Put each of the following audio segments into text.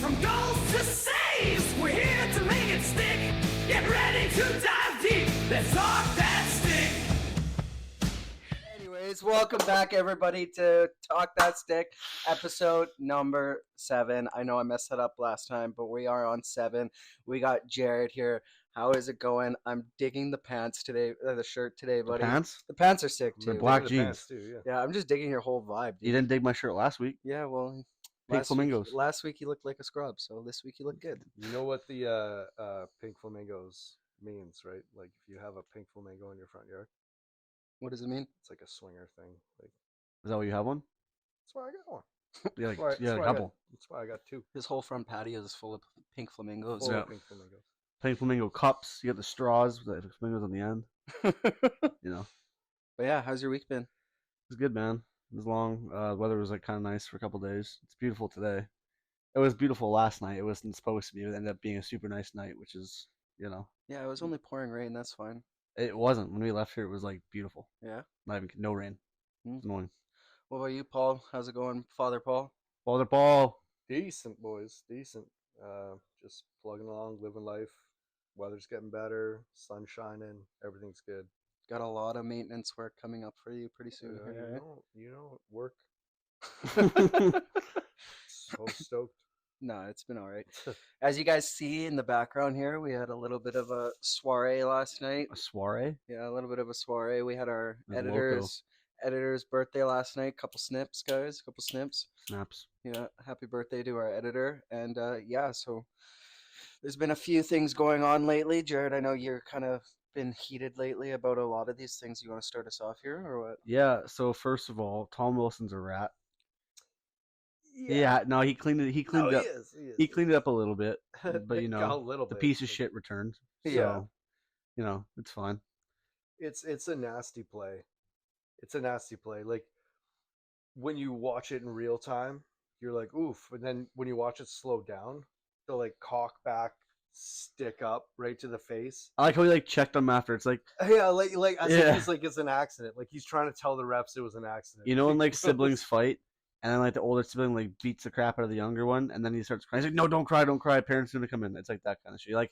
From goals to saves, we're here to make it stick. Get ready to dive deep. Let's talk that stick. Anyways, welcome back, everybody, to Talk That Stick, episode number 7. I know I messed that up last time, but we are on 7. We got Jared here. How is it going? I'm digging the pants today, the shirt today, buddy. Pants? The pants are sick, too. The black The jeans. pants too, yeah. Yeah, I'm just digging your whole vibe, dude. You didn't dig my shirt last week. Yeah, well, Pink flamingos. Last week you looked like a scrub, so this week you look good. You know what the pink flamingos means, right? Like if you have a pink flamingo in your front yard, What does it mean? it's like a swinger thing. Like Is that what you have one? that's why I got one. Yeah, like, That's why- yeah, that's a why I couple. got- That's why I got 2. His whole front patio is full of pink flamingos. Full Yeah. of pink flamingos. Pink flamingo cups. You got the straws with the flamingos on the end. You know, But yeah, how's your week been? it was good, man. It was long. Weather was like kind of nice for a couple days. It's beautiful today. It was beautiful last night. It wasn't supposed to be. It ended up being a super nice night, which is, you know, Yeah, it was only pouring rain. That's fine. it wasn't. When we left here, it was like beautiful. Yeah. Not even no rain. It's annoying. What about you, Paul? How's it going, Father Paul? Father Paul. Decent, boys. Decent. Just plugging along, living life. Weather's getting better. Sun shining. Everything's good. Got a lot of maintenance work coming up for you pretty soon. Yeah, here, you know, work. right? So stoked. No, it's been all right. As you guys see in the background here, we had a little bit of a soiree last night. A soiree. Yeah, a little bit of a soiree. We had our That's editor's birthday last night. Couple snips, guys. Couple snips. Snaps. Yeah, happy birthday to our editor. And yeah, so there's been a few things going on lately. Jared, I know you're kind of been heated lately about a lot of these things. You want to start us off here or what? Yeah. So first of all, Tom Wilson's a rat. Yeah. No, he cleaned it. He cleaned it up. He cleaned it up a little bit, but you Got know, a little the bit, piece of but shit returned. So, Yeah. you know, it's fine. It's a nasty play. It's a nasty play. Like when you watch it in real time, you're like, oof. And then when you watch it slow down, they'll like cock back, stick up right to the face. I like how he like checked him after. It's like, Yeah, like I think Yeah. it's like it's an accident. Like he's trying to tell the refs it was an accident. you know, when like siblings fight, and then like the older sibling like beats the crap out of the younger one, and then he starts crying. He's like, "No, don't cry, don't cry. Parents are gonna come in." It's like that kind of shit. He, like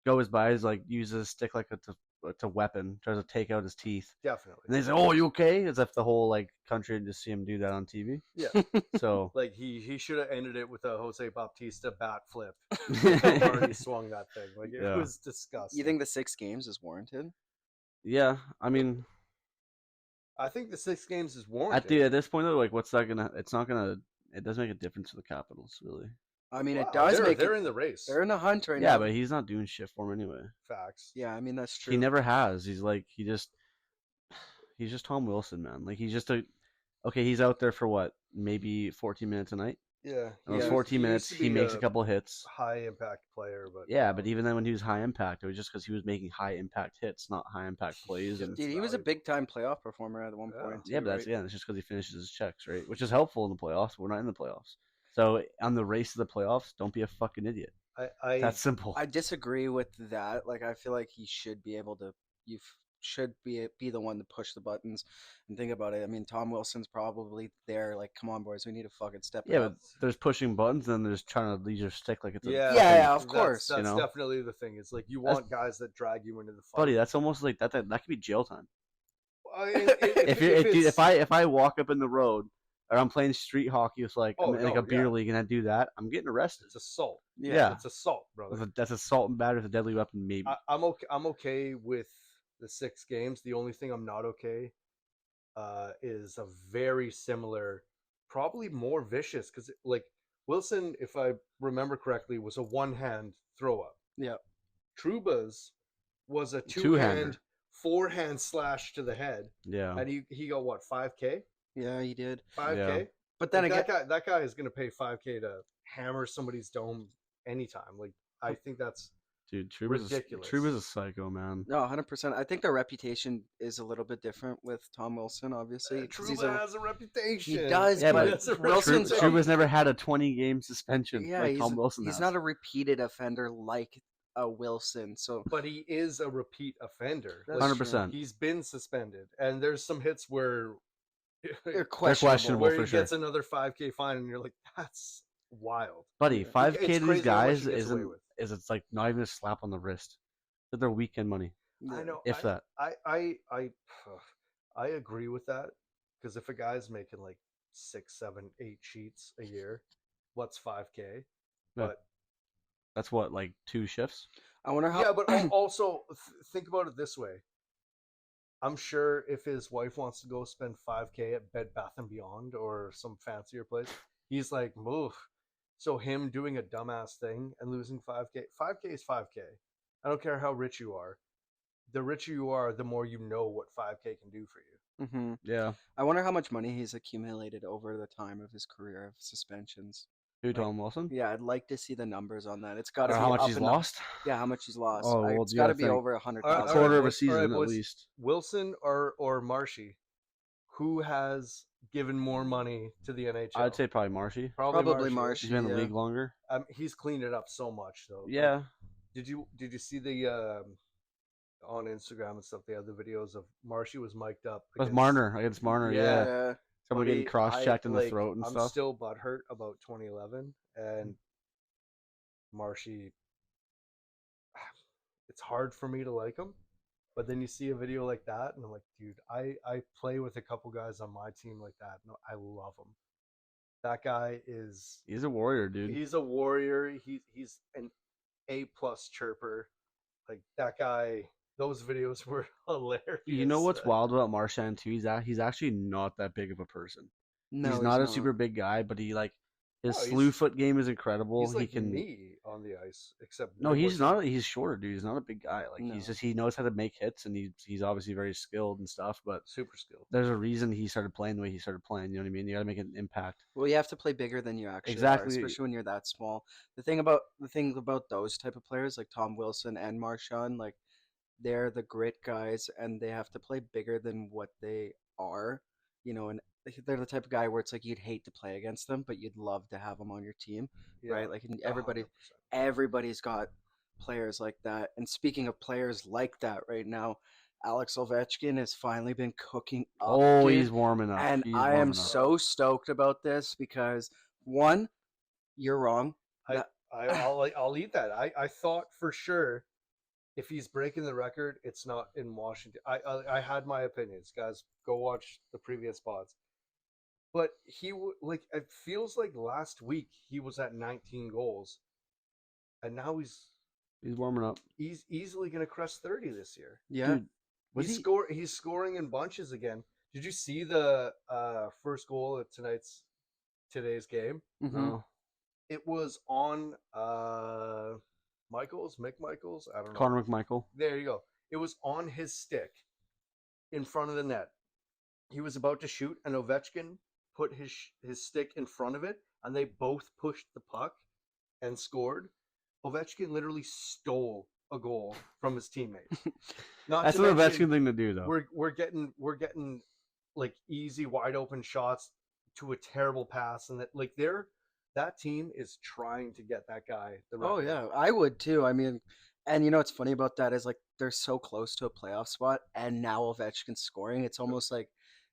goes by, he's like uses a stick like it's a weapon, tries to take out his teeth, Definitely. and they say, "Oh, are you okay?" As if the whole like country would just see him do that on TV. Yeah. So Like he should have ended it with a Jose Bautista bat flip. Or he swung that thing. Like it Yeah. was disgusting. You think the 6 games is warranted? yeah, I mean, I think the 6 games is warranted. at this point though, like, what's that gonna? It's not gonna. It doesn't make a difference to the Capitals, really. I mean, Wow, it does make they're it. in the race. They're in the hunt right Yeah, now. but he's not doing shit for him anyway. Facts. Yeah, I mean, that's true. He never has. He's like he's just Tom Wilson, man. Like he's just okay. He's out there for what, maybe 14 minutes a night. Yeah. In those Yeah. 14 He minutes, used to he be makes a couple hits. high impact player, but Yeah, but even then, when he was high impact, it was just because he was making high impact hits, not high impact plays. And Dude, he was a valuable. big time playoff performer at one Yeah. point. yeah, too, but that's right? it's just because he finishes his checks, right? Which is helpful in the playoffs. We're not in the playoffs, so on the race to the playoffs, don't be a fucking idiot. I That's simple. I disagree with that. Like, I feel like he should be able to. Should be the one to push the buttons and think about it. I mean, Tom Wilson's probably there. Like, come on, boys, we need to fucking step it Yeah, up. but there's pushing buttons, and there's trying to lead your stick like it's a yeah, Yeah, of that's- course, That's you know? definitely the thing. It's like you That's- want guys that drag you into the fight. buddy. That's almost like that. That could be jail time. If If I walk up in the road or I'm playing street hockey with like Oh, I'm in, like no, a beer yeah. league and I do that, I'm getting arrested. it's assault. Yeah. It's assault, brother. That's assault and battery with a deadly weapon, maybe. I'm okay. I'm okay with the 6 games. The only thing I'm not okay is a very similar, probably more vicious, because like Wilson, if I remember correctly, was a one-hand throw up. Yeah. Truba's was a Two-hander. two-hand, forehand slash to the head, Yeah. and he got what, 5K? Yeah, he did. 5K. Yeah. But then Like, again, that guy is gonna pay 5K to hammer somebody's dome anytime. Like I think that's Dude, Truba's ridiculous. Truba's a psycho, man. no, 100%. I think the reputation is a little bit different with Tom Wilson, obviously. 'cause he's Truba has a reputation. He does, Yeah, but but That's a Wilson's- reputation. Truba's never had a 20-game suspension yeah, like Tom Wilson he's has. not a repeated offender like a Wilson. So But he is a repeat offender. That's Like, 100%. he's been suspended, and there's some hits where they're questionable questionable. where he for sure. gets another 5K fine, and you're like, that's wild. Buddy, Yeah. 5K It's to these crazy how much guys he gets away isn't with. is it's like not even a slap on the wrist. They're weekend money, I know. if that. I agree with that because if a guy's making like 6, 7, 8 sheets a year, what's 5K? Yeah. But That's what, like 2 shifts. I wonder how. yeah, but also think about it this way. I'm sure if his wife wants to go spend 5K at Bed Bath and Beyond or some fancier place, he's like, move. So him doing a dumbass thing and losing 5K, 5K is 5K. I don't care how rich you are. The richer you are, the more you know what 5K can do for you. Hmm. Yeah. I wonder how much money he's accumulated over the time of his career of suspensions. Who, Tom Wilson? Yeah, I'd like to see the numbers on that. It's got to Or be how much up he's and up. lost? Yeah, how much he's lost. Oh, well, It's you got to gotta be think. over A 100,000. quarter of a boys, season boys. at least. Wilson or Marshy, who has given more money to the NHL? I'd say probably Marshy. Probably He's Marshy. been in the Yeah. league longer. He's cleaned it up so much though. Yeah. Did you see the on Instagram and stuff? They had the videos of Marshy was mic'd up With against- Marner. Against Marner, yeah. Yeah. Someone getting Buddy, cross-checked in the like, throat and I'm stuff. still butthurt about 2011 and Marshy. It's hard for me to like him, but then you see a video like that, and I'm like, dude, I play with a couple guys on my team like that, and I love him. That guy is He's a warrior, dude. he's a warrior. He's an A+ chirper. Like that guy. Those videos were hilarious. You know what's wild about Marchand too? He's actually not that big of a person. No, he's not a super big guy, but he like his No, slew foot game is incredible. He's like he can me on the ice, except No, he's wasn't- not. He's shorter, dude. He's not a big guy. Like No. he knows how to make hits, and he's obviously very skilled and stuff. But super skilled. there's a reason he started playing the way he started playing. You know what I mean? You got to make an impact. Well, you have to play bigger than you actually Exactly. are, especially when you're that small. The thing about those type of players like Tom Wilson and Marchand, like they're the grit guys, and they have to play bigger than what they are. You know, and they're the type of guy where it's like you'd hate to play against them, but you'd love to have them on your team, Yeah, right? Like and 100%. everybody's got players like that. And speaking of players like that, right now, Alex Ovechkin has finally been cooking up. Oh, dude. he's warming up. And He's I am warming up. so stoked about this because one, you're wrong. I'll eat that. I thought for sure if he's breaking the record, it's not in Washington. I had my opinions, guys. Go watch the previous spots. But like it feels like last week he was at 19 goals, and now he's warming up. easily gonna crest 30 this year. Yeah. Dude, was he? He's scoring in bunches again. Did you see the first goal at today's game? Mhm. No. It was on Mick Michaels. I don't know. Connor McMichael. There you go. It was on his stick in front of the net. He was about to shoot, and Ovechkin put his stick in front of it, and they both pushed the puck and scored. Ovechkin literally stole a goal from his teammate. Not That's to an mention, Ovechkin thing to do, though. we're getting like easy wide open shots to a terrible pass, and that team is trying to get that guy the Oh record. yeah, I would too. I mean, and you know what's funny about that is like they're so close to a playoff spot, and now Ovechkin's scoring. It's almost like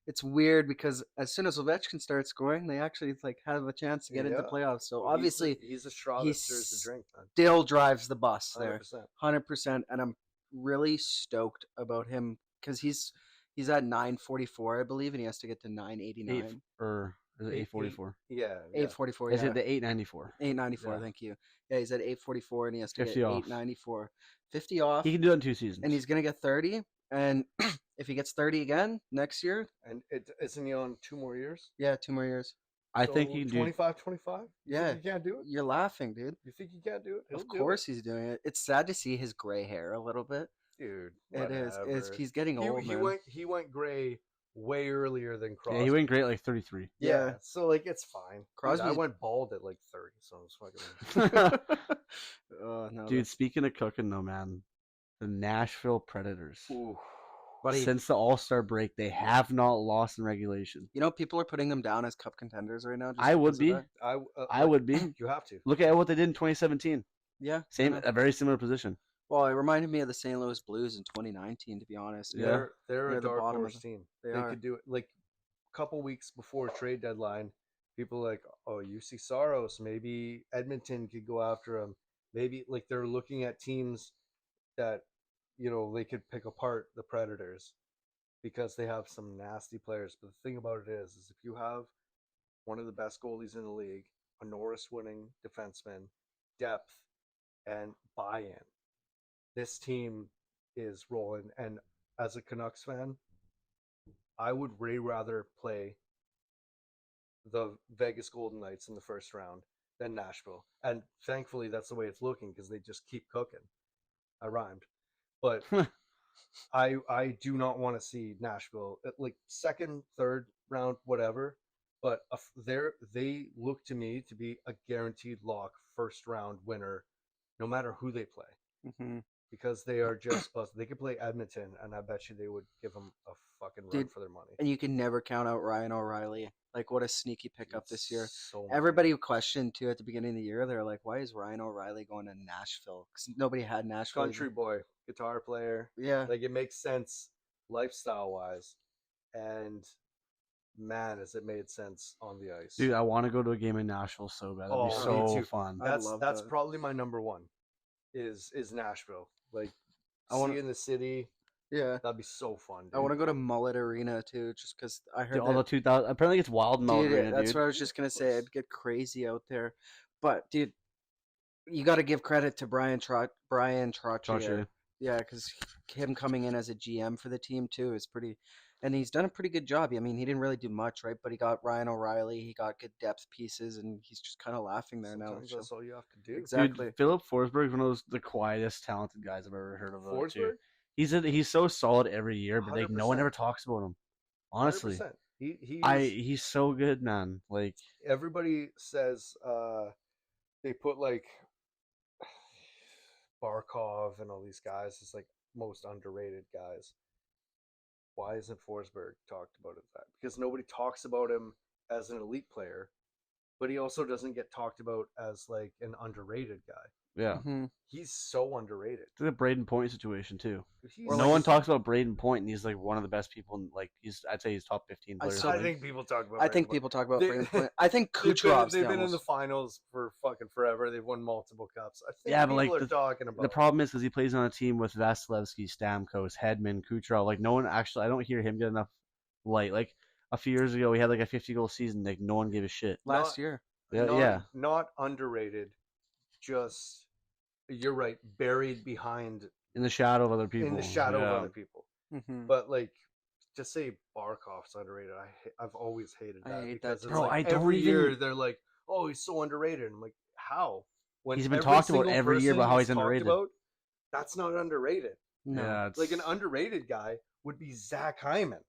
it's weird because as soon as Ovechkin starts scoring, they actually like have a chance to get into Yeah. playoffs. So He's obviously, he's a straw he that stirs the drink, man. still drives the bus there, 100%. 100%. And I'm really stoked about him because he's at 944, I believe, and he has to get to 989. Or is it 844? Yeah, 844. Is Yeah. it the 894? 894, Yeah. thank you. Yeah, he's at 844 and he has to 50 get off. 894. 50 off. He can do that in 2 seasons. And he's going to get 30. And if he gets 30 again next year, And isn't he on 2 more years? yeah, 2 more years. I think So he can do. 25. You Yeah. think he can't do it? You're laughing, dude. You think he can't do it? He'll Of do it. course he's doing it. It's sad to see his gray hair a little bit. Dude. It is. whatever. He's getting old, he man. he went gray way earlier than Crosby. Yeah, he went great at like 33. Yeah, so like it's fine. Dude, I Crosby's- went bald at like 30, so it's fucking. Oh, no. Dude, speaking of cooking though, man, the Nashville Predators. Ooh. Buddy, Since the All-Star break, they have not lost in regulation. you know, people are putting them down as cup contenders right now. Just I would because of be. that. I would be. You have to. Look at what they did in 2017. Yeah. Same, and a very similar position. well, it reminded me of the St. Louis Blues in 2019, to be honest. Yeah. They're They're a the dark bottom of horse the- team. they They are. could do it like a couple weeks before trade deadline. people like, oh, UC Saros, maybe Edmonton could go after him. Maybe like they're looking at teams that, they could pick apart the Predators because they have some nasty players. But the thing about it is if you have one of the best goalies in the league, a Norris-winning defenseman, depth, and buy-in, this team is rolling. And as a Canucks fan, I would way rather play the Vegas Golden Knights in the first round than Nashville. And thankfully, that's the way it's looking because they just keep cooking. I rhymed. But I do not want to see Nashville at like second, third round, whatever. But they look to me to be a guaranteed lock first round winner, no matter who they play, Mm-hmm. because they are just they could play Edmonton, and I bet you they would give them a fucking run Dude, for their money. And you can never count out Ryan O'Reilly. Like, what a sneaky pickup this year. So Everybody questioned, too, at the beginning of the year. They're like, why is Ryan O'Reilly going to Nashville? Because nobody had Nashville. country boy, guitar player. Yeah. Like it makes sense lifestyle wise, and man, has it made sense on the ice. Dude, I want to go to a game in Nashville so bad. That'd be Oh, me so too. fun. I That's love that's that. probably my number one. Is Nashville. Like I wanna- seeing the city, Yeah. that'd be so fun. Dude. I want to go to Mullet Arena, too, just because I heard Dude, all the that. 2000. Apparently, it's wild in Mount Dude, Arena, that's dude. what I was just going to say. It'd get crazy out there. But, dude, you got to give credit to Brian Trottier. Trottier. Yeah, because him coming in as a GM for the team, too, is pretty... And he's done a pretty good job. I mean, he didn't really do much, right? But he got Ryan O'Reilly. He got good depth pieces, and he's just kind of laughing there now. Sometimes that's all you have to do. Exactly. Dude, Philip Forsberg is one of the quietest, talented guys I've ever heard of. Too. Forsberg, He's so solid every year, but like no one 100%. ever talks about him. Honestly, 100%. he's so good, man. Like Everybody says they put like Barkov and all these guys as like most underrated guys. Why isn't Forsberg talked about as that? Because nobody talks about him as an elite player, but he also doesn't get talked about as like an underrated guy. yeah, Mhm. He's so underrated. it's like the Braden Point situation too. He's, Or No like one his- talks about Braden Point, and he's like one of the best people. Like I'd say he's top 15 I players. saw- I think people talk about. I think Brandon people talk about They- Brandon Point. I think They've Kucherov's been the in the almost- finals for fucking forever. They've won multiple cups. I think Yeah, but, people like, are talking about. The problem is because he plays on a team with Vasilevsky, Stamkos, Hedman, Kucherov. Like no one actually, I don't hear him get enough light. Like a few years ago, he had like a 50-goal season. Like no one gave a shit. last year. Yeah, not underrated. Just you're right, buried behind in the shadow of other people. in the shadow Yeah. of other people. Mhm. But like to say Barkov's underrated, I've always hated I that hate because that it's too. Bro, like I don't every year even- they're like, oh, he's so underrated. I'm like, how? When He's been every talked about single every year person about how he's talked underrated. about, that's not underrated. No. Yeah, it's, Like an underrated guy would be Zach Hyman.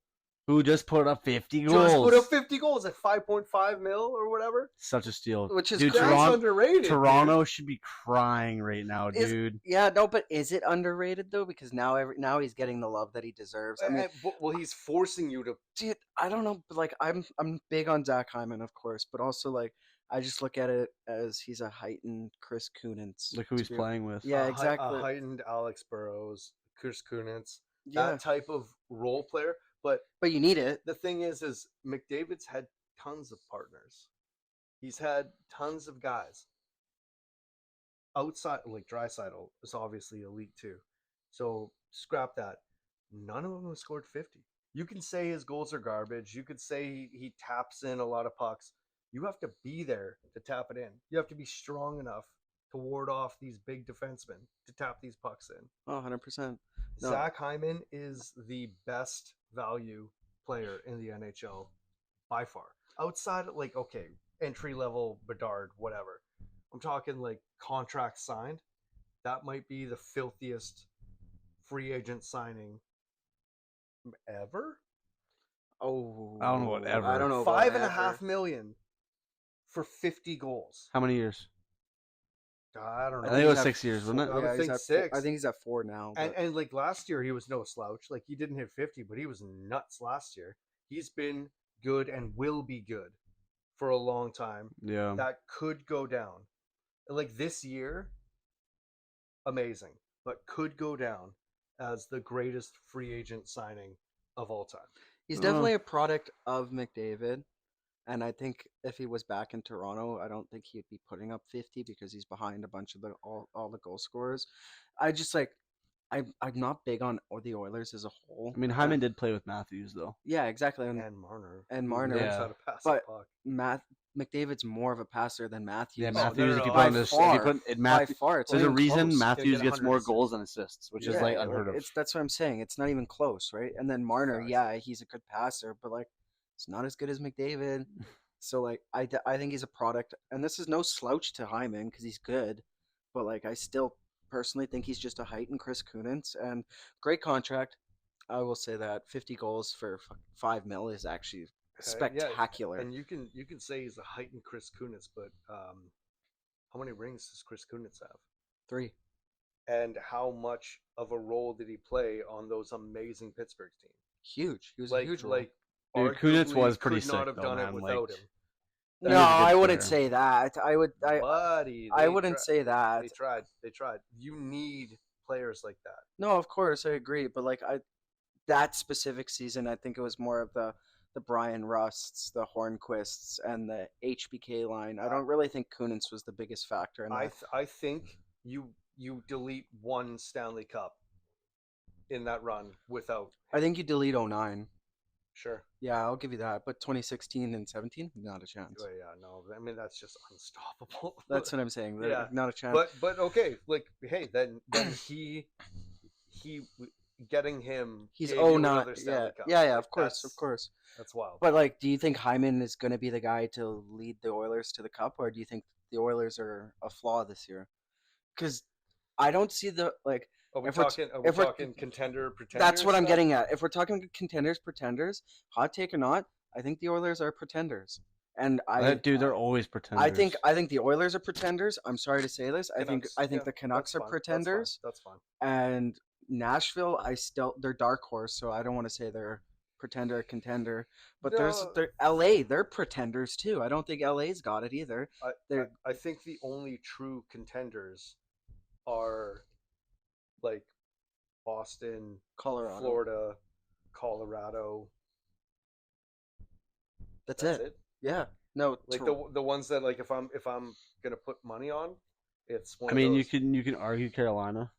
who just put up 50 goals. Just put up 50 goals at 5.5 mil or whatever. Such a steal. Which is dude, crazy. That's Toronto, underrated. Toronto should be crying right now, Is- dude. Yeah, no, but is it underrated though? Because now he's getting the love that he deserves. I mean, Well, he's forcing you to. dude, I don't know, but like I'm big on Zach Hyman, of course, but also like I just look at it as he's a heightened Chris Kunitz. Look who he's to be- playing with. Yeah, a exactly. heightened Alex Burrows, Chris Kunitz, Yeah, that type of role player. But but you need it. the thing is McDavid's had tons of partners. He's had tons of guys. Outside, like Draisaitl is obviously elite too. So scrap that. None of them have scored 50. You can say his goals are garbage. You could say he taps in a lot of pucks. You have to be there to tap it in. You have to be strong enough to ward off these big defensemen to tap these pucks in. Oh, 100%. No. Zach Hyman is the best value player in the NHL by far. Outside of like, okay, entry level Bedard, whatever. I'm talking like contract signed. That might be the filthiest free agent signing ever. Oh, I don't know what ever. I don't know. about $5.5 ever. million for 50 goals. How many years? I don't know. I think it was he's at 6 years, wasn't it? I would Yeah, he's think at 6. I think he's at 4 now. And but- and like last year, he was no slouch. Like he didn't hit 50, but he was nuts last year. He's been good and will be good for a long time. Yeah. That could go down. Like this year, amazing, but could go down as the greatest free agent signing of all time. He's Oh. definitely a product of McDavid, And I think if he was back in Toronto, I don't think he'd be putting up 50 because he's behind a bunch of all the goal scorers. I just like I'm not big on the Oilers as a whole. I mean, Hyman did play with Matthews though. Yeah, exactly. And Marner. And who Marner. knows Yeah. how to pass But the puck. McDavid's more of a passer than Matthews. Yeah, no, Matthews. no, If you by put on this, if far. you put it, By Matthews, far, it's there's not a even reason close. Matthews get gets 100 more assists. goals than assists, which is like unheard of. That's what I'm saying. It's not even close, right? And then Marner, Facts. yeah, he's a good passer, but like it's not as good as McDavid. So like I think he's a product, and this is no slouch to Hyman because he's good, but like I still personally think he's just a heightened Chris Kunitz, and great contract. I will say that 50 goals for $5 million is actually spectacular. And you can say he's a heightened Chris Kunitz, but how many rings does Chris Kunitz have? 3. And how much of a role did he play on those amazing Pittsburgh teams? Huge. He was Like a huge role. like Dude, Kunitz arguably was pretty could not sick, have though, done man. it without Like, him. No, He was a good I wouldn't player. say that. Buddy, I they wouldn't tri- say that. They tried. You need players like that. No, of course I agree, but like that specific season, I think it was more of the Brian Rusts, the Hornquists, and the HBK line. I don't really think Kunitz was the biggest factor in that. I think you delete one Stanley Cup in that run without. I think you delete 09. Sure. Yeah, I'll give you that. But 2016 and 17, not a chance. Oh, yeah, no. I mean, that's just unstoppable. That's what I'm saying. Yeah. Not a chance. But okay, like hey, then he getting him. He's gave you 09. another Stanley Yeah, Cup. yeah, Like, of course, that's- of course. That's wild. But like, do you think Hyman is going to be the guy to lead the Oilers to the Cup, or do you think the Oilers are a flaw this year? Because I don't see the like. Are we if we're talking? Are we if we're- talking contender? Pretender? That's what I'm stuff? getting at. If we're talking contenders, pretenders, hot take or not, I think the Oilers are pretenders. And Dude, they're always pretenders. I think the Oilers are pretenders. I'm sorry to say this. I think Canucks. the Canucks that's are fine, pretenders. That's fine. And Nashville, they're dark horse, so I don't want to say they're pretender or contender. But No. they're LA, they're pretenders too. I don't think LA's got it either. I think the only true contenders are like Boston, Colorado. Florida, Colorado. That's That's it. it. Yeah. No, Like the ones that like if I'm gonna put money on, it's one. I mean, of you those. can argue Carolina.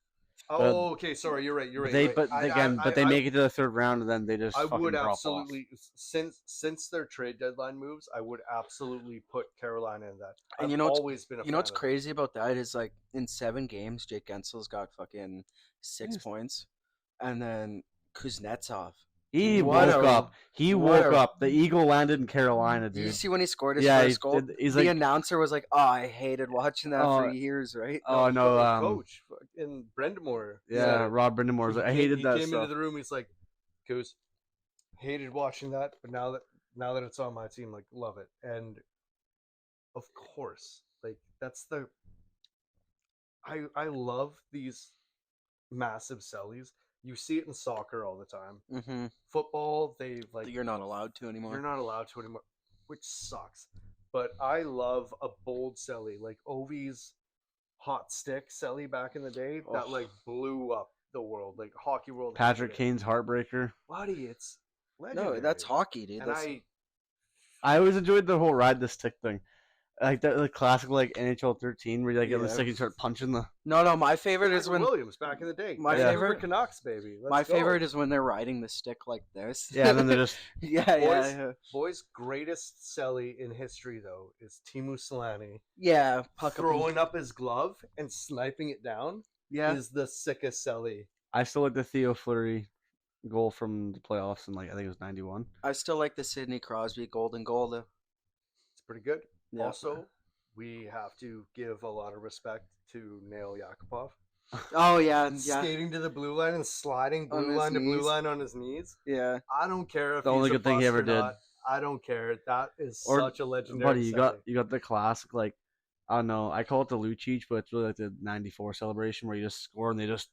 Oh, okay. Sorry, you're right. You're right. They you're right. but they make it to the third round and then they just I fucking would drop absolutely since their trade deadline moves, I would absolutely put Carolina in that. And I've you know what's- always been a You know fan what's of them. crazy about that is like in 7 games, Jake Gensel's got fucking 6 Yes. points, and then Kuznetsov. off. He What woke a- up. He what woke a- up. The Eagle landed in Carolina, Did you dude. see when he scored his Yeah, first goal? he's The like, announcer was like, "Oh, I hated watching that for Oh, years." Right? oh no, coach in Brendamore. yeah, Rob Brindamore's like, I hated that He came stuff. into the room. He's like, "Goose, hated watching that, but now that it's on my team, like, love it." And of course, like that's the. I love these massive sellies. You see it in soccer all the time. Mm-hmm. Football, they like You're not allowed to anymore. you're not allowed to anymore, which sucks. But I love a bold celly, like Ovi's hot stick celly back in the day that Oh. like blew up the world, like hockey world. Patrick hated it. Kane's heartbreaker. Buddy, it's legendary. No, that's hockey, dude. And That's, I always enjoyed the whole ride the stick thing. Like that, like classic, like NHL 13, where you like get the Yeah. stick and start punching the. no. My favorite is Tiger when Williams back in the day. My Vancouver favorite- Canucks, baby. Let's my go. favorite is when they're riding the stick like this. Yeah, and then they just. yeah, Boys- yeah, Boys' greatest celly in history, though, is Teemu Solani yeah. Puck throwing up his glove and sniping it down. Yeah, Is the sickest celly. I still like the Theo Fleury goal from the playoffs in like I think it was '91. I still like the Sidney Crosby golden goal. Though. It's pretty good. Yeah. Also, we have to give a lot of respect to Nail Yakupov. Oh yeah, Skating to the blue line and sliding On blue his line to blue knees. line on his knees. yeah. I don't care if The he's only a good thing he bust ever or did. not. I don't care. That is Or- such a legendary. Buddy, you got celly. the classic like I don't know. I call it the Lucic, but it's really like the '94 celebration where you just score and they just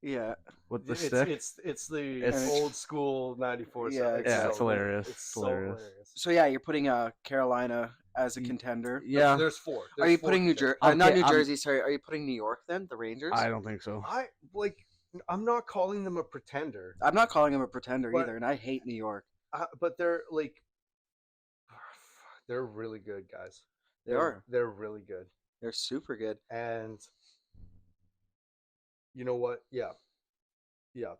Yeah, with the It's stick. it's the It's- old school '94. Yeah, celly. Yeah, it's so good. hilarious. It's It's so hilarious. hilarious. so yeah, you're putting Carolina as a Y- contender. yeah, There's 4. Are There's you 4 putting New contenders. Jersey? Not Okay, New I'm- Jersey. Sorry. Are you putting New York then? The Rangers? I don't think so. I like. I'm not calling them a pretender, I'm not calling him a pretender But- either, and I hate New York. but they're like. They're really good guys. They are. They're really good. They're super good. And you know what? Yeah,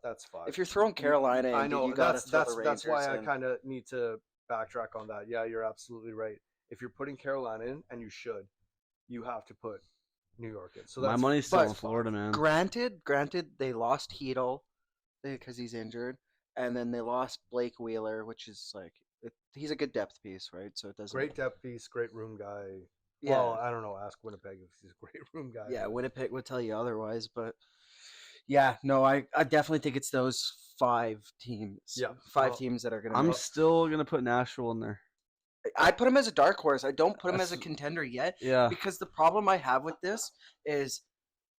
that's 5. If you're throwing Carolina in, I know you gotta that's throw that's the that's why Rangers I in. kind of need to backtrack on that. Yeah, you're absolutely right. If you're putting Carolina in, and you should, you have to put New York in. So My that's money's still but- in Florida, man. Granted, they lost Hedel because he's injured, and then they lost Blake Wheeler, which is like he's a good depth piece, right? So it doesn't. great depth piece, great room guy. Yeah, Well, I don't know. Ask Winnipeg if he's a great room guy. yeah. but- Winnipeg would tell you otherwise, but yeah, no, I definitely think it's those 5 teams. Yeah, 5 well, teams that are gonna. I'm make- still gonna put Nashville in there. I put him as a dark horse. I don't put him as a That's- contender yet. Yeah. Because the problem I have with this is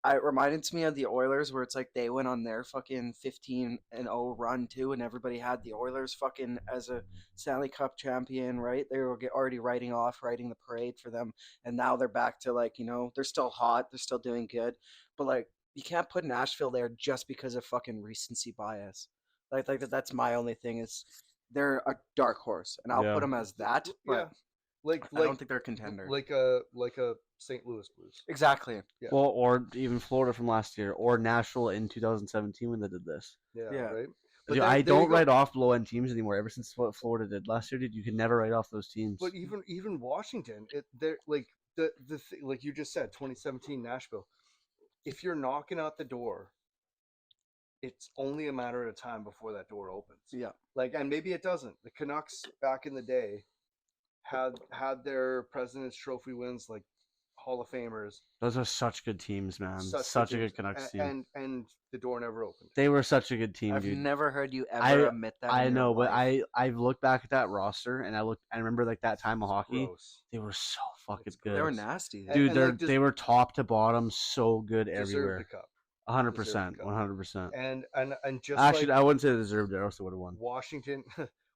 it reminded me of the Oilers where it's like they went on their fucking 15-0 run too, and everybody had the Oilers fucking as a Stanley Cup champion, right? They were already writing the parade for them, and now they're back to like, they're still hot, they're still doing good, but like you can't put Nashville there just because of fucking recency bias. Like that's my only thing is they're a dark horse, and I'll Yeah. put them as that, but yeah, like I don't think they're a contender. like a St. Louis Blues. Exactly. Yeah. Well, or even Florida from last year, or Nashville in 2017 when they did this. Yeah, Yeah. right. Dude, then- I there you don't go. write off low end teams anymore. Ever since what Florida did last year, dude, you can never write off those teams. But even Washington, they're like like you just said, 2017 Nashville. If you're knocking out the door, it's only a matter of time before that door opens. Yeah. Like, and maybe it doesn't. The Canucks back in the day had their President's Trophy wins, like Hall of Famers. Those are such good teams, man. Such Such, good a teams, good Canucks team. and the door never opened. They were such a good team, I've dude. never heard you I- ever admit that. I in your know, but life. I've looked back at that roster and I remember like that time of hockey. Gross. They were so fucking It's good. They were nasty. And- Dude, like, they were top to bottom so good Deserved everywhere. the cup. 100%. cup. 100%. And just Actually, like I wouldn't say they deserved it, or else they would have won. Washington,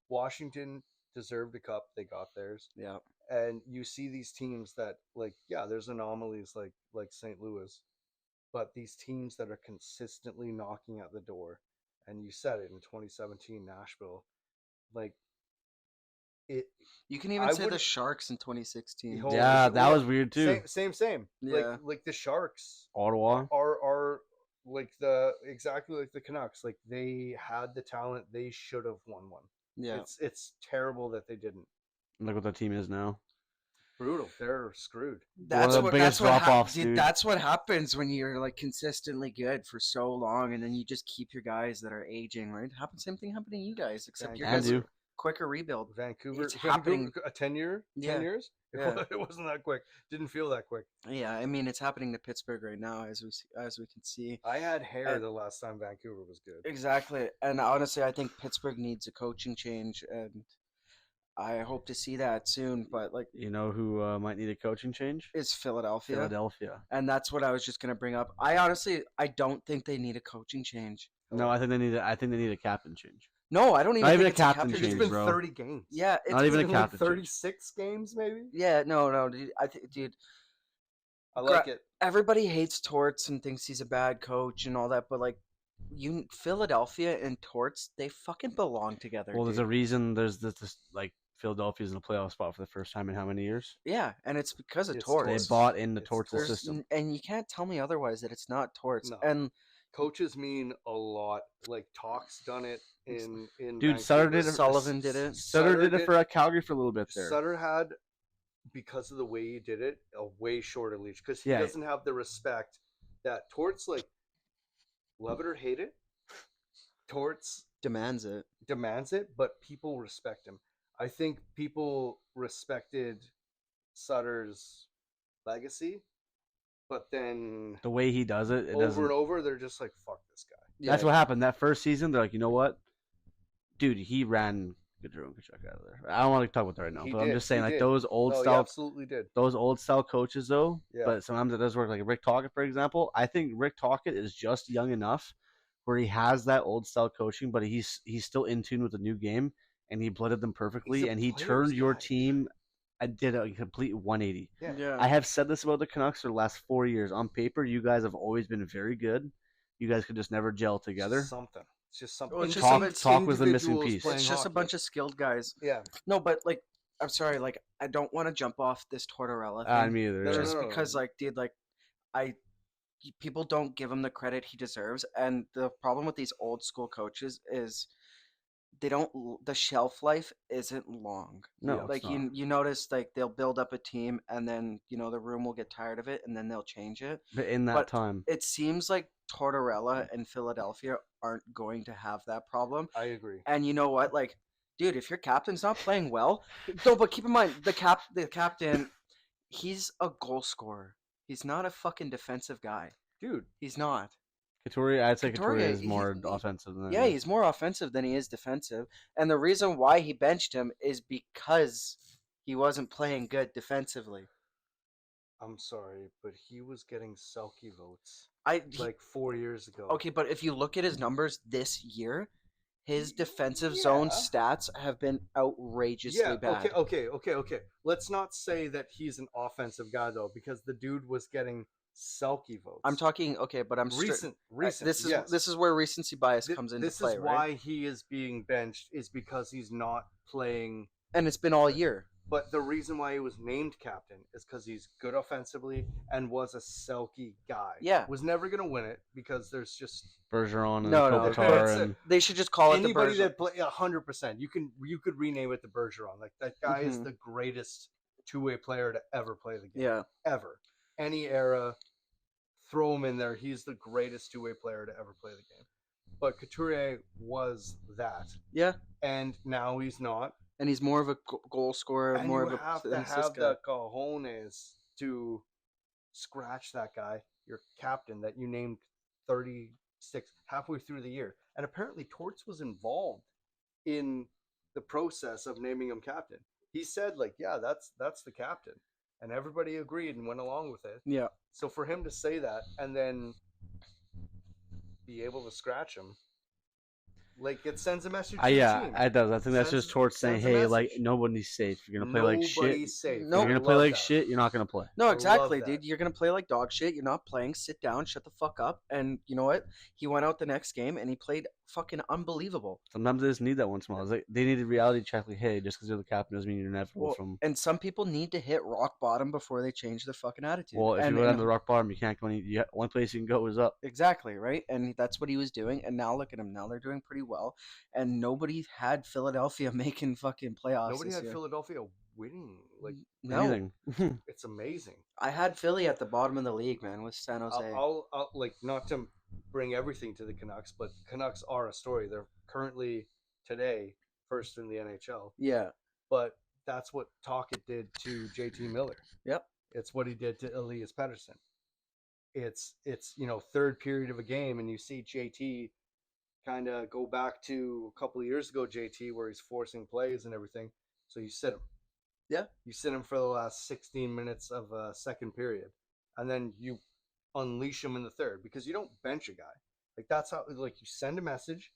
Washington deserved a cup. They got theirs. Yeah. And you see these teams that, like, yeah, there's anomalies like St. Louis, but these teams that are consistently knocking at the door, and you said it in 2017 Nashville, like it. You can even I say the would- Sharks in 2016. Oh, Yeah, that yeah, was weird too. Same. Yeah. Like the Sharks Ottawa. are like exactly like the Canucks. Like they had the talent, they should have won one. Yeah. It's terrible that they didn't. Look what that team is now. Brutal. They're screwed. That's the what biggest that's what drop-offs, dude, dude. that's what happens when you're like consistently good for so long, and then you just keep your guys that are aging, right? Same thing happened to you guys, except your And guys you. are quicker rebuild. Vancouver, It's happening. a 10 year, 10 Yeah. years. Yeah. It wasn't that quick. Didn't feel that quick. Yeah, I mean it's happening to Pittsburgh right now, as we can see. I had hair And- the last time Vancouver was good. Exactly, and honestly, I think Pittsburgh needs a coaching change, and I hope to see that soon. But like, You know who might need a coaching change? it's Philadelphia, Philadelphia. and that's what I was just gonna bring up. I don't think they need a coaching change. No, I think they need. I think they need a captain change. No, I don't even Not think even a it's captain captain It's change, been bro. 30 games. Yeah, it's Not even a It's been like captain change. 36 games, maybe. Yeah, no, dude. I think, dude, I like it. everybody hates Torts and thinks he's a bad coach and all that, but like, Philadelphia and Torts, they fucking belong together. Well, there's a dude. reason. There's this like Philadelphia's in a playoff spot for the first time in how many years? Yeah, and it's because of It's Torts. They Torts. bought in the It's Torts Torts. system. And you can't tell me otherwise that it's not Torts. No. And Coaches mean a lot. Like Talk's done it in Dude, Sutter Vancouver. did it. Sullivan did it. Sutter did it for Calgary for a little bit there. Sutter had, because of the way he did it, a way shorter leash because he Yeah. doesn't have the respect that Torts, like, love it or hate it. Torts demands it. demands it, but people respect him. I think people respected Sutter's legacy, but then The way he does it, it over doesn't. and over, they're just like, "Fuck this guy." That's what happened that first season. They're like, you know what, dude, he ran Gaudreau and Kachuk out of there. I don't want to talk about that right now, He but I'm did, just saying, he like did. those old No, he style, absolutely did. those old style coaches though. Yeah. But sometimes it does work. Like Rick Tocchet, for example. I think Rick Tocchet is just young enough where he has that old style coaching, but he's still in tune with the new game, and he blended them perfectly, He's a and he player's turned your guy. team. I did a complete 180. Yeah. I have said this about the Canucks for the last 4 years. On paper, you guys have always been very good. You guys could just never gel together. Something. It's just something. Well, it's just Talk, some- talk was the missing individuals piece. playing It's just a hockey. bunch of skilled guys. Yeah. No, but like, I'm sorry, like I don't want to jump off this Tortorella thing. Me either. No, yeah. Just no. because, like, dude, like I people don't give him the credit he deserves, and the problem with these old school coaches is they don't the shelf life isn't long. No, Yeah. it's Like not. you notice, like they'll build up a team, and then the room will get tired of it, and then they'll change it. But in that But time, it seems like Tortorella and Philadelphia aren't going to have that problem. I agree. And you know what? Like, dude, if your captain's not playing well, no, but keep in mind the captain, he's a goal scorer. He's not a fucking defensive guy. Dude, He's not. Couturier, I'd say Couturier, Couturier is more offensive than Yeah, he's more offensive than he is defensive. And the reason why he benched him is because he wasn't playing good defensively. I'm sorry, but he was getting Selkie votes I like 4 years ago. Okay, but if you look at his numbers this year, his defensive zone Yeah. stats have been outrageously Yeah, bad. okay. Let's not say that he's an offensive guy though, because the dude was getting Selkie votes. I'm talking but I'm recent. This is yes. this is where recency bias Thi- comes into this play, is right? why he is being benched is because he's not playing. And it's been all year. But the reason why he was named captain is because he's good offensively and was a Selkie guy. Yeah. Was never gonna win it because there's just Bergeron and No, Kopitar that's it. and They should just call it anybody the that play 100%. You could rename it the Bergeron. Like that guy is Mhm. the greatest two-way player to ever play the game. Yeah. Ever. Any era, throw him in there. He's the greatest two-way player to ever play the game. But Couturier was that, Yeah. and now he's not. And he's more of a goal scorer, And more you of a have to assist have guy. the cojones to scratch that guy, your captain that you named 36 halfway through the year. And apparently Torts was involved in the process of naming him captain. He said, like, yeah, that's the captain. And everybody agreed and went along with it. Yeah. So for him to say that and then be able to scratch him, like, it sends a message to the yeah, team. it does. I think that's Sends- just Torts saying, sends a "Hey, like message. nobody's safe. You're gonna play like shit. Nobody's safe. No. You're gonna I play love like that. shit. You're not gonna play." No, I exactly, love dude. that. You're gonna play like dog shit. You're not playing. Sit down. Shut the fuck up. And you know what? He went out the next game and he played fucking unbelievable. Sometimes they just need that once in a while. It's like they need a reality check. Like, hey, just because you're the captain doesn't mean you're inevitable Well, from. and some people need to hit rock bottom before they change their fucking attitude. Well, if and, you go down and- to the rock bottom, you can't go any. One place you can go is up. Exactly, right? And that's what he was doing. And now look at him. Now they're doing pretty well. And nobody had Philadelphia making fucking playoffs. Nobody this had year. Philadelphia winning. Like, No, Anything. it's amazing. I had Philly at the bottom of the league, man, with San Jose. I'll like, not to bring everything to the Canucks, but Canucks are a story. They're currently today first in the NHL, Yeah. but that's what Tocchet did to JT Miller. Yep. It's what he did to Elias Pettersson. It's third period of a game, and you see JT kind of go back to a couple of years ago, JT, where he's forcing plays and everything. So you sit him. Yeah. You sit him for the last 16 minutes of a second period, and then you unleash him in the third, because you don't bench a guy. Like, that's how, like, you send a message,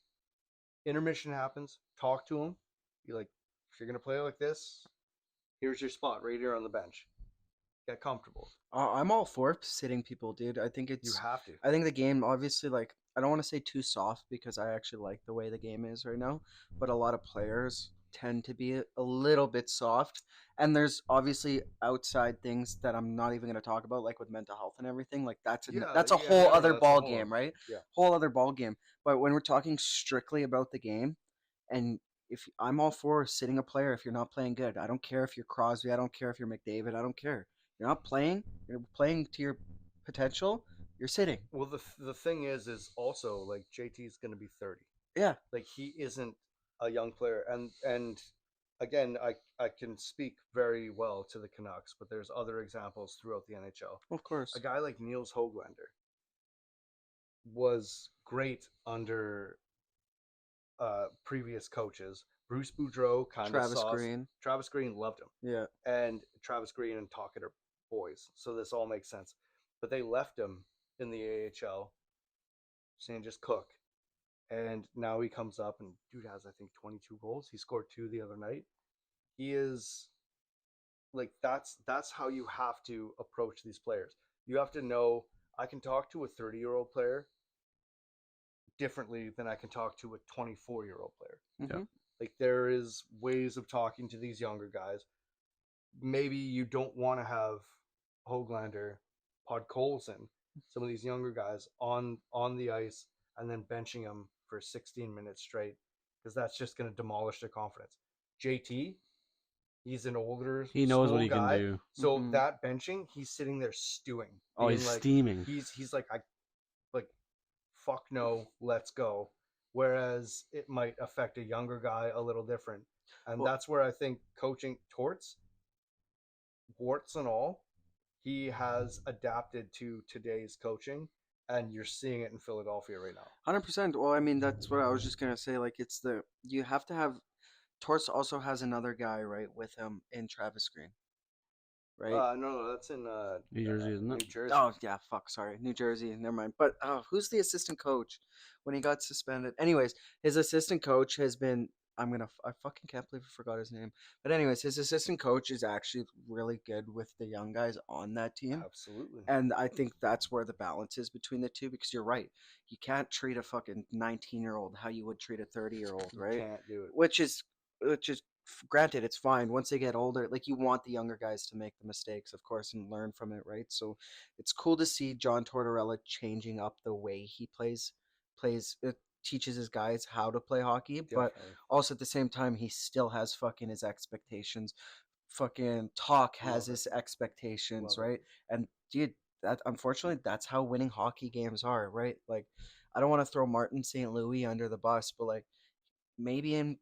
intermission happens, talk to him. You're like, if you're going to play like this, here's your spot right here on the bench. Get comfortable. I'm all for sitting people, dude. I think You it's. have to. I think the game, obviously, like, I don't want to say too soft because I actually like the way the game is right now, but a lot of players tend to be a little bit soft. And there's obviously outside things that I'm not even going to talk about, like with mental health and everything. Like, that's a Yeah, whole no, other that's a ball whole game, other- right? yeah. Whole other ball game. But when we're talking strictly about the game, and if I'm all for sitting a player if you're not playing good. I don't care if you're Crosby. I don't care if you're McDavid. I don't care. You're not playing. You're playing to your potential. You're sitting. Well, the thing is also, like, JT's going to be 30. Yeah. Like, he isn't a young player, and again, I can speak very well to the Canucks, but there's other examples throughout the NHL. Of course. A guy like Niels Höglander was great under previous coaches. Bruce Boudreau kind of Travis Green. Travis Green loved him, Yeah. and Travis Green and Tocchet are boys, so this all makes sense. But they left him in the AHL, saying just cook, and now he comes up and dude has, I think, 22 goals. He scored 2 the other night. He is, like, that's how you have to approach these players. You have to know, I can talk to a 30-year-old player differently than I can talk to a 24-year-old player. Mhm. Like there is ways of talking to these younger guys. Maybe you don't want to have Hoglander, Podkolzin, some of these younger guys on the ice and then benching them for 16 minutes straight because that's just going to demolish their confidence. JT, he's an older He knows school what he can guy, do. so Mhm. that benching, he's sitting there stewing. Oh, being he's like, steaming. He's like, fuck no, let's go. Whereas it might affect a younger guy a little different. And Well- that's where I think coaching Torts, warts and all, he has adapted to today's coaching, and you're seeing it in Philadelphia right now. 100%. Well, I mean, that's what I was just gonna say. Like, you have to have. Torts also has another guy right with him in Travis Green, right? No, that's in New Jersey, isn't it? New Jersey. Oh yeah, fuck. Sorry, New Jersey. Never mind. But who's the assistant coach when he got suspended? Anyways, his assistant coach has been. I fucking can't believe I forgot his name. But anyways, his assistant coach is actually really good with the young guys on that team. Absolutely. And I think that's where the balance is between the two, because you're right. You can't treat a fucking 19-year-old how you would treat a 30-year-old, You right? can't do it. Which is granted, it's fine once they get older. Like, you want the younger guys to make the mistakes, of course, and learn from it, right? So it's cool to see John Tortorella changing up the way he teaches his guys how to play hockey, but Definitely. also at the same time he still has fucking his expectations. Fucking Talk has Love it. his expectations, Love it. right? And dude, that unfortunately that's how winning hockey games are, right? Like, I don't want to throw Martin St. Louis under the bus, but like, maybe in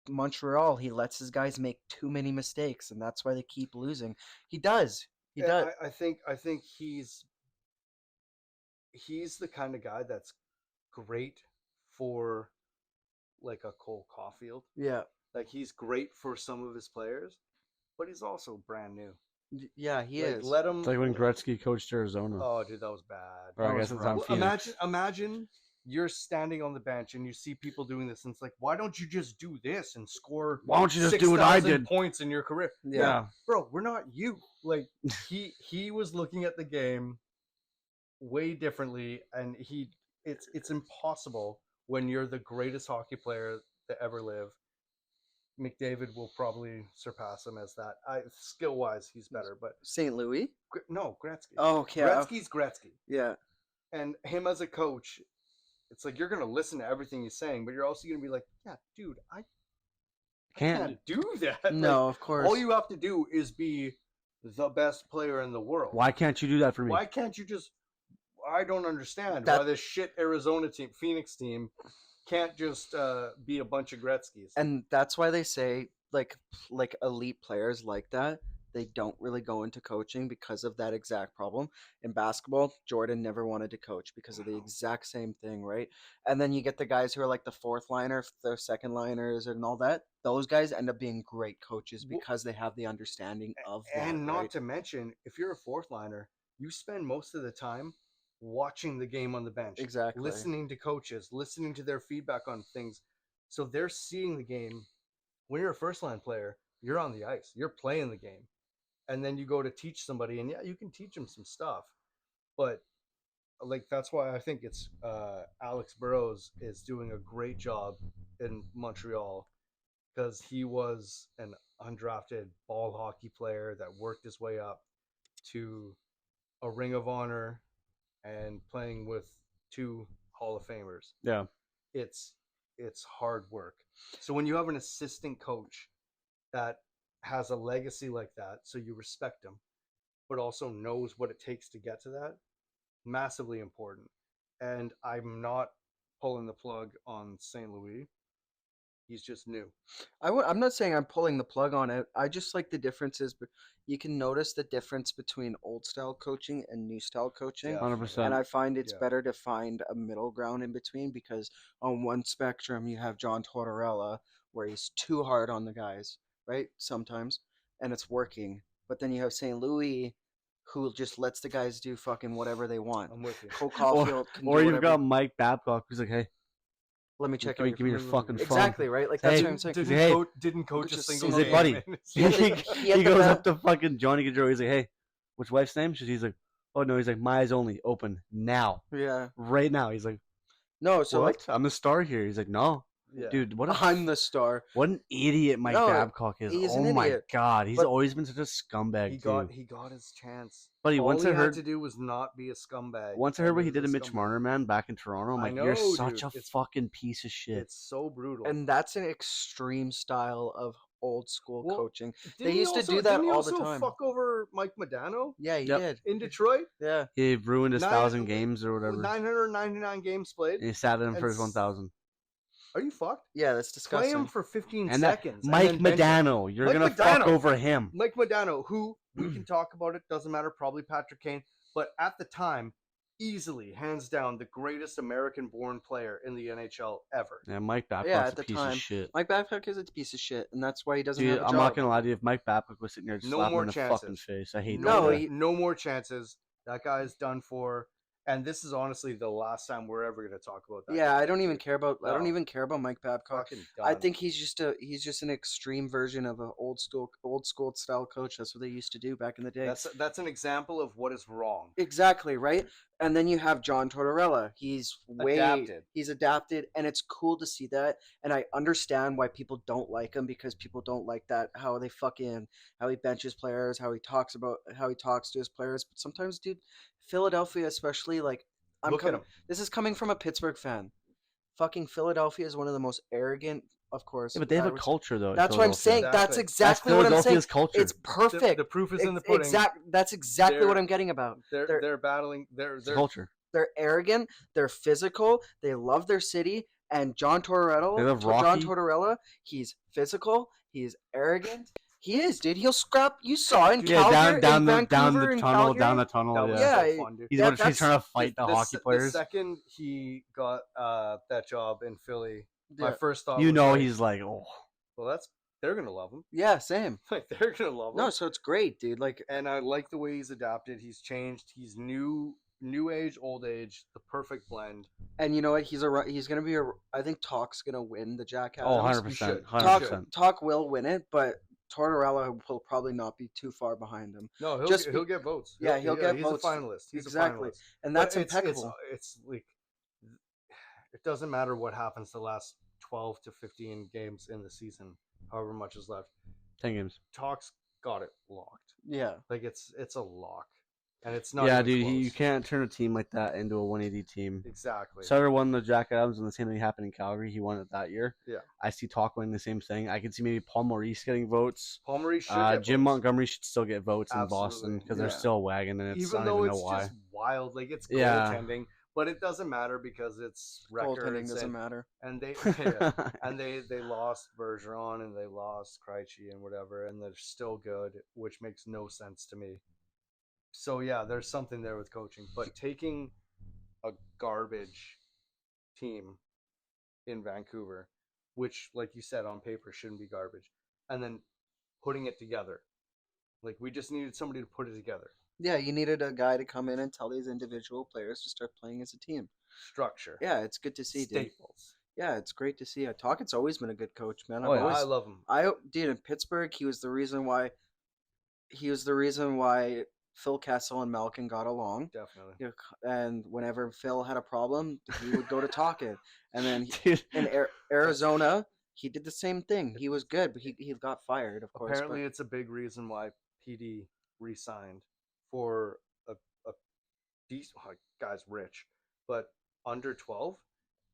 Montreal he lets his guys make too many mistakes, and that's why they keep losing. He does. He And does. I think he's the kind of guy that's great for like a Cole Caulfield. Yeah. Like he's great for some of his players, but he's also brand new. Yeah, he Like, is. let him. It's like when Gretzky coached Arizona. Oh, dude, that was bad. Or I that guess was it's rough. on Well, Phoenix. imagine you're standing on the bench and you see people doing this, and it's like, why don't you just do this and score? Why don't you just do what I 6,000 did? points in your career? Yeah. Bro, we're not you. Like he was looking at the game way differently, and it's impossible when you're the greatest hockey player to ever live. McDavid will probably surpass him as that. Skill wise, he's better, but St. Louis? no, Gretzky. Oh, okay. Gretzky's Gretzky, Yeah. and him as a coach, it's like you're gonna listen to everything he's saying, but you're also gonna be like, yeah, dude, I can't do that. No, Like, of course. all you have to do is be the best player in the world. Why can't you do that for me? Why can't you just? I don't understand That- why this shit Arizona team, Phoenix team, can't just be a bunch of Gretzky's. And that's why they say like elite players like that, they don't really go into coaching because of that exact problem. In basketball, Jordan never wanted to coach because of the exact same thing, right? And then you get the guys who are like the fourth liner, the second liners, and all that. Those guys end up being great coaches Well, because they have the understanding of that. And not right? to mention, if you're a fourth liner, you spend most of the time watching the game on the bench, Exactly. listening to coaches, listening to their feedback on things. So they're seeing the game. When you're a first line player, you're on the ice, you're playing the game, and then you go to teach somebody, and yeah, you can teach them some stuff, but like that's why I think it's Alex Burrows is doing a great job in Montreal, because he was an undrafted ball hockey player that worked his way up to a Ring of Honor and playing with two Hall of Famers. Yeah. It's hard work. So when you have an assistant coach that has a legacy like that, so you respect him, but also knows what it takes to get to that, massively important. And I'm not pulling the plug on St. Louis. He's just new. I'm not saying I'm pulling the plug on it. I just like the differences. But you can notice the difference between old style coaching and new style coaching. Yeah. 100%. And I find it's Yeah. better to find a middle ground in between, because on one spectrum you have John Tortorella, where he's too hard on the guys, right? Sometimes, and it's working. But then you have St. Louis, who just lets the guys do fucking whatever they want. I'm with you. Cole Caulfield can Or do you've whatever. got Mike Babcock who's like, hey, Let me check give me, out give me your fucking phone. exactly right. Like that's Hey, what I'm saying. Didn't Hey, Didn't coach a just single he's like, game. buddy, and he, had the- he had he the goes bat- up to fucking Johnny Gaudreau. He's like, hey, what's wife's name? He's like, oh no. He's like, my eyes only, open now, Yeah. right now. He's like, No. So what? like I'm the star here. He's like, no, Yeah. Dude, what a I'm the star. what an idiot Mike No, Babcock is. he's Oh an my idiot. god, he's But always been such a scumbag he too. got his chance. Buddy, All once he I had heard to do was not be a scumbag. once I heard and what he was did a to Mitch scumbag. Marner, man, back in Toronto, I'm I like, you're know, such dude. a fucking piece of shit. It's so brutal. and that's an extreme style of old school Well, coaching. Didn't They he used to also- do that didn't he all the also time. Fuck over Mike Modano Yeah, he Yep. did. in Detroit. Yeah. He ruined his Nine- 1,000 games or whatever, 999 games played. and he sat in and for his s- 1,000. Are you fucked? Yeah, that's Play disgusting. him for 15 And that seconds. Mike and then bench him. Modano, you're Mike gonna fuck Modano. over him. Mike Modano, who we can talk about it, doesn't matter, probably Patrick Kane, but at the time, easily, hands down, the greatest American-born player in the NHL ever. Yeah, Mike Babcock's at a the piece time, of shit. Mike Babcock is a piece of shit, and that's why he doesn't Dude, have a I'm job. not gonna lie to you. If Mike Babcock was sitting there, just No slap him more in the chances. fucking face. I hate No, that. guy. he- No more chances. That guy's done for. And this is honestly the last time we're ever going to talk about that. Yeah, guy. I don't even care about. I don't No. even care about Mike Babcock. Fucking I done. think he's just an extreme version of an old school style coach. That's what they used to do back in the day. that's an example of what is wrong. Exactly, right? And then you have John Tortorella. He's he's adapted, and it's cool to see that. And I understand why people don't like him, because people don't like that how he benches players, how he talks to his players. But sometimes, dude, Philadelphia especially, like Look at him. this is coming from a Pittsburgh fan. Fucking Philadelphia is one of the most arrogant, of course. Yeah, but they have I a would say- culture though. in That's what I'm saying. Philadelphia. That's Exactly. exactly what I'm saying. Philadelphia's culture. It's perfect. The proof is in the pudding. That's exactly what They're- I'm getting about. They're battling. They're It's a culture. They're arrogant. They're physical. They love their city. And John Tortorella, They love John Rocky. Tortorella, he's physical. He's arrogant. He is, dude. He'll scrap. You saw in Yeah, Calgary, down in the Vancouver, in tunnel, Calgary. down the tunnel. that was Yeah. Yeah, so fun, dude. He's Yeah, about he's trying to fight the hockey The players. second he got that job in Philly, my Yeah. first thought You was know like, he's like, oh, well, they're gonna love him. Yeah, same. Like they're gonna love him. No, so it's great, dude. Like, And I like the way he's adapted. He's changed. He's new age, old age, the perfect blend. and you know what? He's gonna be a. I think Talk's gonna win the Jack oh, Adams. 100%, should. 100%. Talk will win it, but Tortorella will probably not be too far behind him. No, Just he'll get votes. Yeah, he'll get he's votes. a finalist. He's Exactly. a finalist. And But that's it's impeccable. It's like it doesn't matter what happens the last 12 to 15 games in the season, however much is left. 10 games. Talk's got it locked. Yeah. Like it's a lock, and it's not. Yeah, even dude, close. you can't turn a team like that into a 180 team. Exactly. Sutter won the Jack Adams, and the same thing happened in Calgary. He won it that year. Yeah. I see Talk winning the same thing. I could see maybe Paul Maurice getting votes. Paul Maurice should get Jim votes. Montgomery should still get votes in Absolutely. Boston because Yeah. they're still a wagon, and it's even I though don't it's even know why. just wild, like it's Yeah. goaltending, but it doesn't matter because it's Goaltending records doesn't and, matter. and they yeah, and they lost Bergeron and they lost Krejci and whatever, and they're still good, which makes no sense to me. So yeah, there's something there with coaching, but taking a garbage team in Vancouver, which, like you said, on paper shouldn't be garbage, and then putting it together, like we just needed somebody to put it together. Yeah, you needed a guy to come in and tell these individual players to start playing as a team. Structure. Yeah, it's good to see, dude. Staples. Yeah, it's great to see. Talkett's always been a good coach, man. Oh, yeah. I love him. Dude, in Pittsburgh, he was the reason why Phil Kessel and Malkin got along. Definitely. You know, and whenever Phil had a problem, he would go to Talkett. And then Dude. in Arizona, he did the same thing. He was good, but he got fired, of course. Apparently, it's a big reason why PD re-signed for a decent guy's rich, but under 12.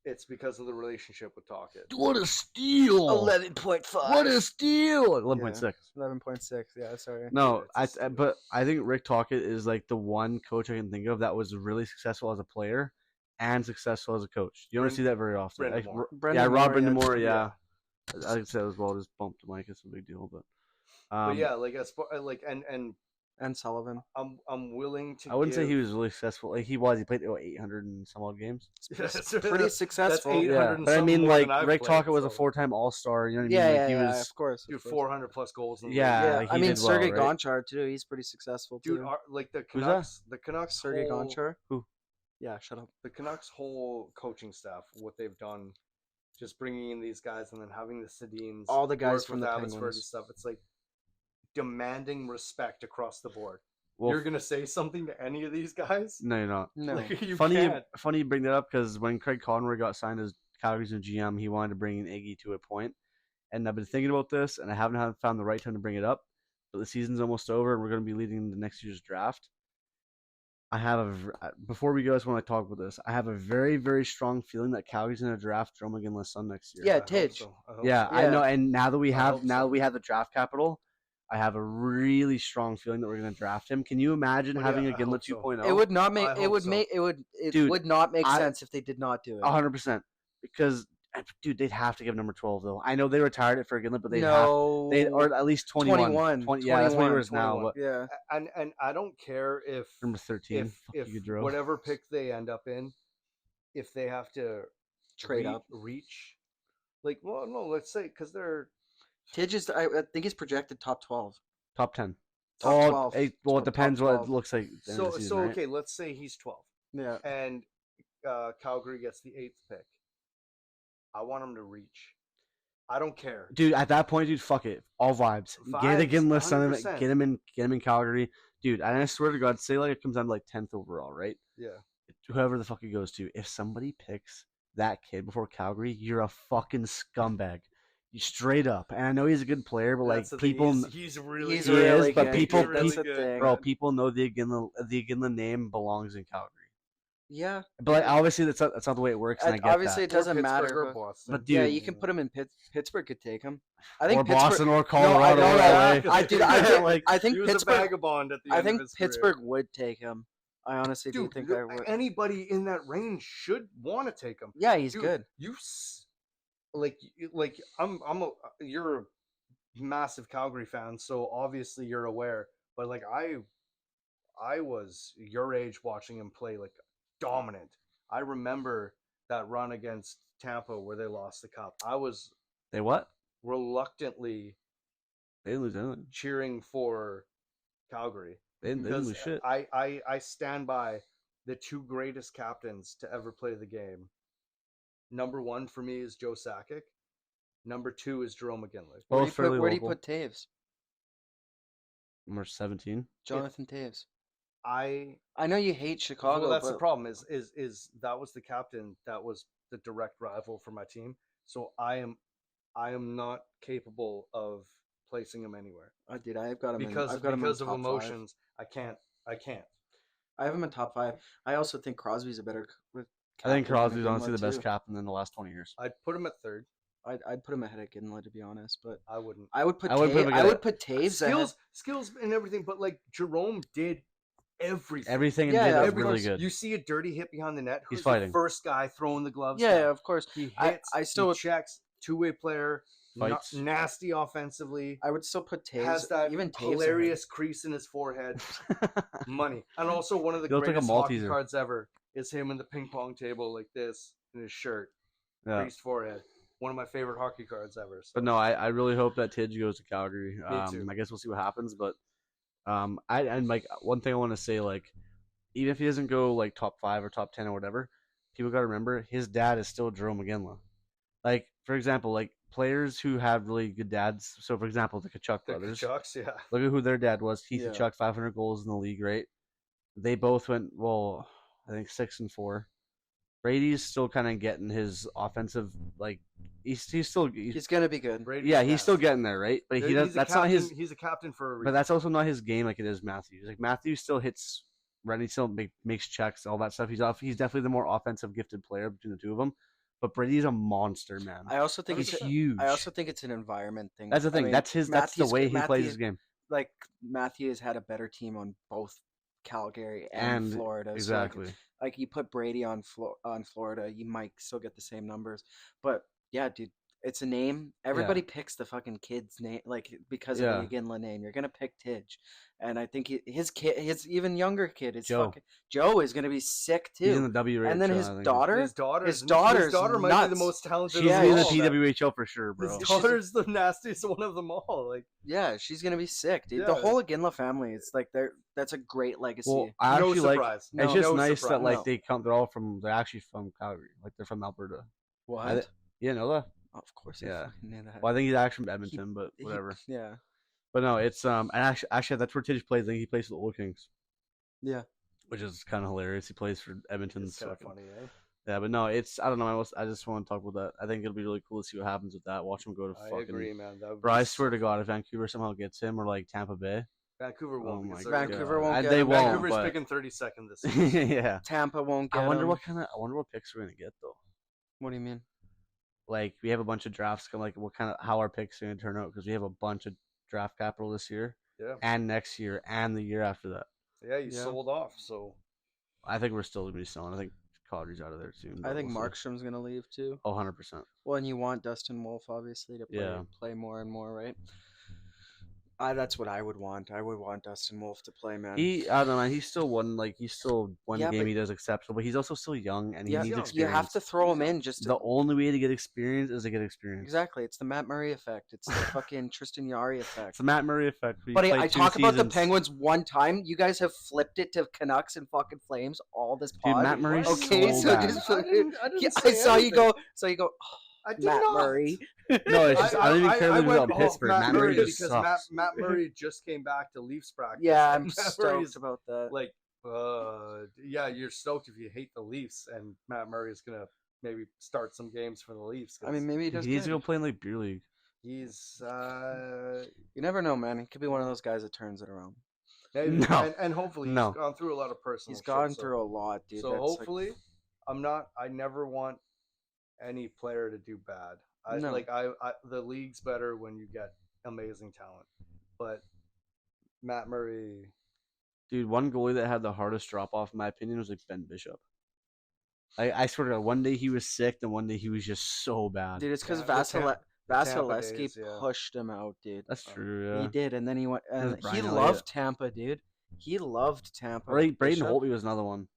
It's because of the relationship with Talkett. What a steal! 11.5. What a steal! 11.6. 11.6. Yeah, sorry. No, Yeah, it's a but I think Rick Tocchet is like the one coach I can think of that was really successful as a player and successful as a coach. You don't see that very often. Brendan Like, Moore. Brendan Rob Moore, Brendan yeah, Moore, yeah. yeah. I said as well, just bumped the mic. It's a big deal, but But yeah, like as far, like and And Sullivan. I'm willing to. I wouldn't say he give- was really successful. Like he played 800 and some odd games. That's Pretty successful. That's 800 Yeah, and but I some mean, more like than I've Rick played, Tocchet was a so- 4-time All-Star. You know what I mean? Yeah, Like, yeah, he yeah, was, of course. Dude, of course. 400 plus goals. In the Yeah, league. Yeah, like, I he mean did well, Sergei right? Gonchar too. He's pretty successful too. dude, like the Who's that? Canucks, Sergei whole, Gonchar. Who? Yeah, shut up. the Canucks' whole coaching staff, what they've done, just bringing in these guys and then having the Sedins, All the guys work from with the Abbotsford and Penguins. stuff. It's like demanding respect across the board. well, You're gonna say something to any of these guys? no, you're not. No. Like, you Funny can't. you bring that up because when Craig Conroy got signed as Calgary's new GM, he wanted to bring in Iggy to a point. And I've been thinking about this, and I haven't found the right time to bring it up. But the season's almost over, and we're going to be leading the next year's draft. Before we go, I just want to talk about this. I have a very, very strong feeling that Calgary's going to draft Jerome McGinley's son next year. Yeah, I hope Tidge. so. I hope Yeah, so. I know. And now that we have hope so. the draft capital, I have a really strong feeling that we're going to draft him. Can you imagine Well, having yeah, a I Ginla hope so. 2.0? It would not make. I It hope would so. make. It would. It Dude, would not make I- sense if they did not do it. 100%. Because, dude, they'd have to give number 12 though. I know they retired it for Ginla, but no. or at least 21. 21. Yeah, that's what 21, it is now. 21. But Yeah. And I don't care if number 13, if you drove. whatever pick they end up in, if they have to Trade up. reach, like, well, no, let's say because they're Tidge is. I think he's projected top 12. top 10. Top 12. Well, it Top depends what 12. it looks like. At the end of the season, right? okay. Let's say he's 12, Yeah. and Calgary gets the 8th pick. I want him to reach. I don't care. Dude, at that point, dude, fuck it. All vibes. Get a Vibes, Ginla son of it. 100%. Get him in Calgary. Dude, and I swear to God, say like it comes down to like 10th overall, right? Yeah. Whoever the fuck he goes to, if somebody picks that kid before Calgary, you're a fucking scumbag. You straight up. And I know he's a good player, but like That's the thing, people, he's really He's He good. really is, but good. people- That's the people- thing. bro, people know the Ginla name belongs in Calgary. Yeah. But like, obviously, that's not the way it works. And I get Obviously, that. it doesn't Or matter. Pittsburgh or but- Boston. But Yeah, dude, you can put him in Pittsburgh. Could take him. I or think Pittsburgh. Boston or No, I Colorado know or that. LA. I did. I think. Like, I think he was a Pittsburgh. vagabond at the I end think of his career. Pittsburgh would take him. I honestly do Dude, think I would. anybody in that range should want to take him. Yeah, he's Dude, good. You're a massive Calgary fan, so obviously you're aware. But like I was your age watching him play like dominant. I remember that run against Tampa where they lost the cup. I was they what? reluctantly They didn't lose anything. cheering for Calgary. They didn't Because lose shit. I stand by the two greatest captains to ever play the game. Number 1 for me is Joe Sakic. Number 2 is Jerome McGinley. Where do Both you fairly put, where do you local. put Taves? Number 17. Jonathan Taves. I I know you hate Chicago. well, that's the but problem. Is that was the captain that was the direct rival for my team. So I am not capable of placing him anywhere Dude, I've got him because I've got him in of top 5. emotions. I can't. I have him in top 5. I also think Crosby's a better. I think captain than Crosby's honestly Ginla, the best too. captain in the last 20 years. I'd put him at 3rd. I'd put him ahead of Ginla, to be honest, but I wouldn't. I would put. I would put him I ahead- would put Taves ahead. skills and everything, but like Jerome did everything. Everything Yeah, he did of was really course. good. You see a dirty hit behind the net. He's Who's fighting. the first guy throwing the gloves? Yeah, down? of course. He I- hits. I still he would- checks. Two-way player. Fights. Nasty offensively. I would still put Taves. Has that even Taves ahead. hilarious crease in his forehead. Money. And also one of the He looks like a greatest hockey Malteser. cards ever is him in the ping pong table like this in his shirt. Yeah. Creased forehead. One of my favorite hockey cards ever. So. But no, I really hope that Tidge goes to Calgary. too. I guess we'll see what happens. But and like one thing I want to say, like even if he doesn't go like top 5 or top 10 or whatever, people got to remember his dad is still Jerome McGinley. Like for example, like players who have really good dads. So for example, the Kachuk The brothers. Chucks, yeah. Look at who their dad was. Keith Yeah. Kachuk, 500 goals in the league, right? They both went I think 6-4. Brady's still kind of getting his offensive like he's gonna be good. Brady yeah, was he's still nasty. getting there, right? But he does. He's a That's not his. captain- He's a captain for a reason. But that's also not his game like it is Matthews. Like Matthews still hits, Rennie still makes checks, all that stuff. He's definitely the more offensive gifted player between the two of them. But Brady's a monster, man. I also think He's it's. huge. I also think it's an environment thing. That's the I thing. mean, That's the way he plays his Matthews- game. Like Matthews had a better team on both Calgary and, And Florida. so, Exactly. like you put Brady on Florida, you might still get the same numbers. But yeah, dude, it's a name. Everybody picks the fucking kid's name, like because Yeah. of the Ginla name. You're gonna pick Tidge, and I think his even younger kid, Joe is gonna be sick too. He's in the WHL. and then his I think. daughter, His daughter his daughter's daughter might be nuts. the most talented. She's Yeah, in of the all. PWHL for sure, bro. His daughter's the nastiest one of them all. Like yeah, she's gonna be sick, dude. Yeah. The whole Ginla family, it's like that's a great legacy. Well, I no actually like. surprise. It's just no nice surprise. that like No. they're actually from Calgary, like they're from Alberta. what? I- You know that? Oh, of course, Yeah. I fucking knew that. Well, I think he's actually from Edmonton, but He- whatever. yeah, But no, it's and actually that's where Tidge plays. I think he plays for the Oil Kings. yeah. Which is kind of hilarious. He plays for Edmonton's It's kind of fucking funny, eh? Yeah, but no, it's I don't know. I just want to talk about that. I think it'll be really cool to see what happens with that. Watch him go to I fucking. agree, man. That would Bro, be I swear so to God, fun. if Vancouver somehow gets him or like Tampa Bay, Vancouver oh won't my because they're gonna Vancouver get- won't and get they him. won't. Vancouver's But picking 32nd this season. yeah, Tampa won't get I wonder him. I wonder what picks we're gonna get though. What do you mean? Like we have a bunch of drafts. Like what kind of how our picks are gonna turn out because we have a bunch of draft capital this year Yeah, and next year and the year after that. yeah, you Yeah. sold off. So I think we're still gonna be selling. I think Calgary's out of there soon. I but think we'll see. Markstrom's gonna leave too. Oh, 100%. Well, and you want Dustin Wolf obviously to Yeah. play more and more, right? That's what I would want. I would want Dustin Wolf to play, man. I don't know, man. He's still one Yeah, game but- he does exceptional, but he's also still young and he Yeah, needs young. you experience. have to throw him in just to, The only way to get experience is to get experience. exactly. It's the Matt Murray effect. It's the fucking Tristan Yari effect. It's the Matt Murray effect. where you Buddy, play I 2 talk about the seasons. Penguins one time. You guys have flipped it to Canucks and fucking Flames all this pod. Dude, Matt Murray's Okay, so so bad. just- I didn't Yeah, say I saw you anything. go. So you go, oh, I did Matt not. Murray. No, it's just I don't even care I that he's went about off Pittsburgh. Matt Murray just because sucks. Matt Murray just came back to Leafs practice. Yeah, I'm Matt stoked Murray's about that. like, yeah, you're stoked if you hate the Leafs, and Matt Murray is gonna maybe start some games for the Leafs. I mean, maybe he does. He needs to good. go play in like beer league. he's You never know, man. He could be one of those guys that turns it around. maybe, No. and hopefully No. he's gone through a lot of personal. He's gone shit, so- through a lot, dude. So That's like- hopefully, I never want any player to do bad. No. The league's better when you get amazing talent, but Matt Murray. Dude, one goalie that had the hardest drop off, in my opinion, was like Ben Bishop. I swear to God, one day he was sick, and one day he was just so bad. dude, it's because Yeah, the Tampa Vasilevsky days, yeah. pushed him out, dude. That's true. He Yeah. did, and then he went. And Brian he Elliott. loved Tampa, dude. He loved Tampa. Right, Braden Bishop. Holtby was another one.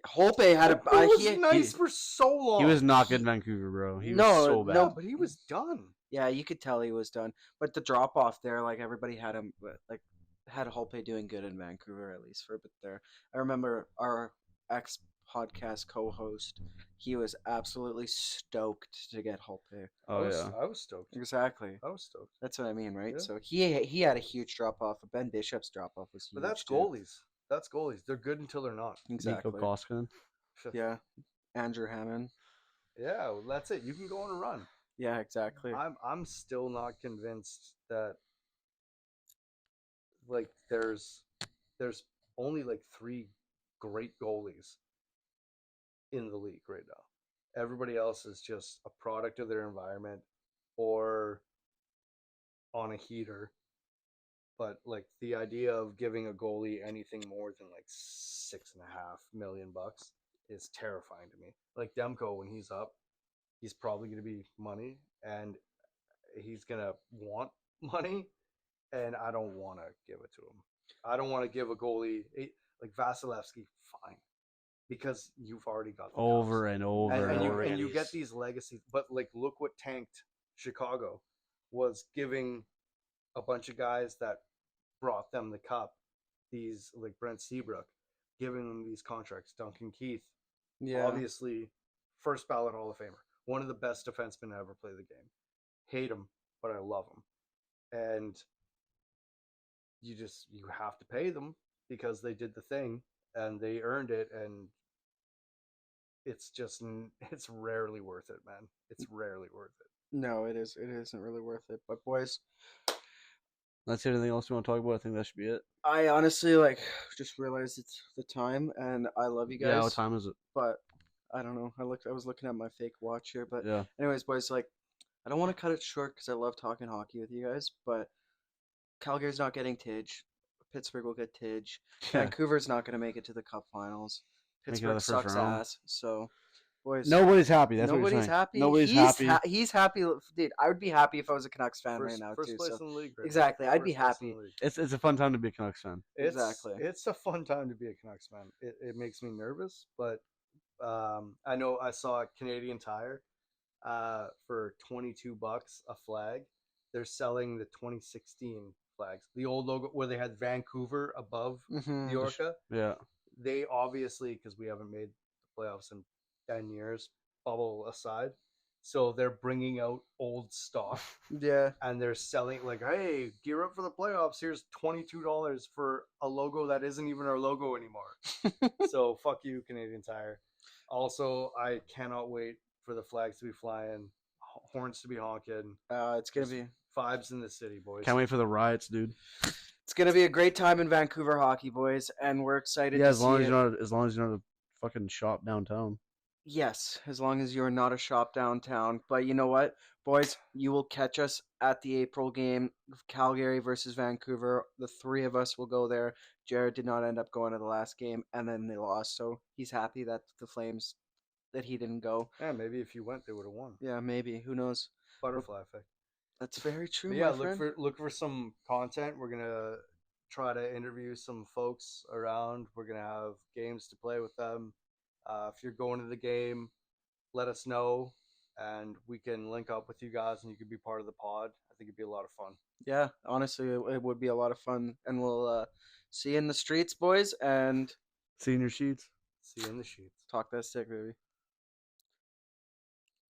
Holtby had a. He was he- nice for so long. He was not good in Vancouver, bro. He No, was so bad. no. but he was done. Yeah, you could tell he was done. But the drop off there, like everybody had him, like had Holpe doing good in Vancouver at least for a bit there. I remember our ex podcast co-host; he was absolutely stoked to get Holpe. Oh yeah. I was stoked. Exactly. I was stoked. That's what I mean, right? Yeah. So he had a huge drop off. Ben Bishop's drop off was huge. But that's too. goalies. That's goalies. They're good until they're not. Exactly. Nico Koskinen. Yeah. Andrew Hammond. Yeah, well, that's it. You can go on a run. Yeah, exactly. I'm still not convinced that like there's only like 3 great goalies in the league right now. Everybody else is just a product of their environment or on a heater. But like the idea of giving a goalie anything more than like $6.5 million is terrifying to me. Like Demko, when he's up, he's probably going to be money, and he's going to want money, and I don't want to give it to him. I don't want to give a goalie like Vasilevsky, fine, because you've already got the Over Cubs. and over and, and, over. you get these legacies. But like, look what tanked Chicago was giving a bunch of guys that brought them the cup, these like Brent Seabrook, giving them these contracts. Duncan Keith, yeah. obviously, first ballot Hall of Famer, one of the best defensemen to ever play the game. Hate him, but I love him. And you have to pay them because they did the thing and they earned it, and it's rarely worth it, man. It's rarely worth it. No, it isn't really worth it. But boys, That's anything else you want to talk about? I think that should be it. I honestly just realized it's the time, and I love you guys. Yeah, what time is it? But I don't know. I was looking at my fake watch here, but Yeah. anyways, boys, I don't want to cut it short because I love talking hockey with you guys. But Calgary's not getting Tidge. Pittsburgh will get Tidge. Yeah. Vancouver's not going to make it to the Cup Finals. Make it out Pittsburgh of the first sucks round. ass. So, boys, Nobody's happy. That's what nobody's you're saying. happy. Nobody's he's happy. He's happy, dude. I would be happy if I was a Canucks fan First, right now first too. place So in the league. Right now. exactly, I'd be First place in happy. the league. It's a fun time to be a Canucks fan. Exactly. It's a fun time to be a Canucks fan. It makes me nervous, but I know I saw a Canadian Tire for $22 a flag. They're selling the 2016 flags, the old logo where they had Vancouver above Mhm. the Orca. Yeah. They obviously, because we haven't made the playoffs in 10 years, bubble aside, so they're bringing out old stock. Yeah. And they're selling like, hey, gear up for the playoffs. Here's $22 for a logo that isn't even our logo anymore. So fuck you, Canadian Tire. Also, I cannot wait for the flags to be flying, horns to be honking. It's gonna be Vibes in the city, boys. Can't wait for the riots, dude. it's gonna be a great time in Vancouver hockey, boys, and we're excited Yeah, to as long see as it. you're not, as long as you're not a fucking shop downtown. Yes, as long as you're not a shop downtown. But you know what, boys? You will catch us at the April game, Calgary versus Vancouver. The three of us will go there. Jared did not end up going to the last game, and then they lost, so he's happy that the Flames that he didn't go. Yeah, maybe if you went, they would have won. Yeah, maybe. Who knows? Butterfly effect. That's very true, But yeah, my friend. look for some content. We're gonna try to interview some folks around. We're gonna have games to play with them. If you're going to the game, let us know, and we can link up with you guys, and you could be part of the pod. I think it'd be a lot of fun. Yeah, honestly, it would be a lot of fun, and we'll see you in the streets, boys, and See you in your sheets. See you in the sheets. talk that stick, baby.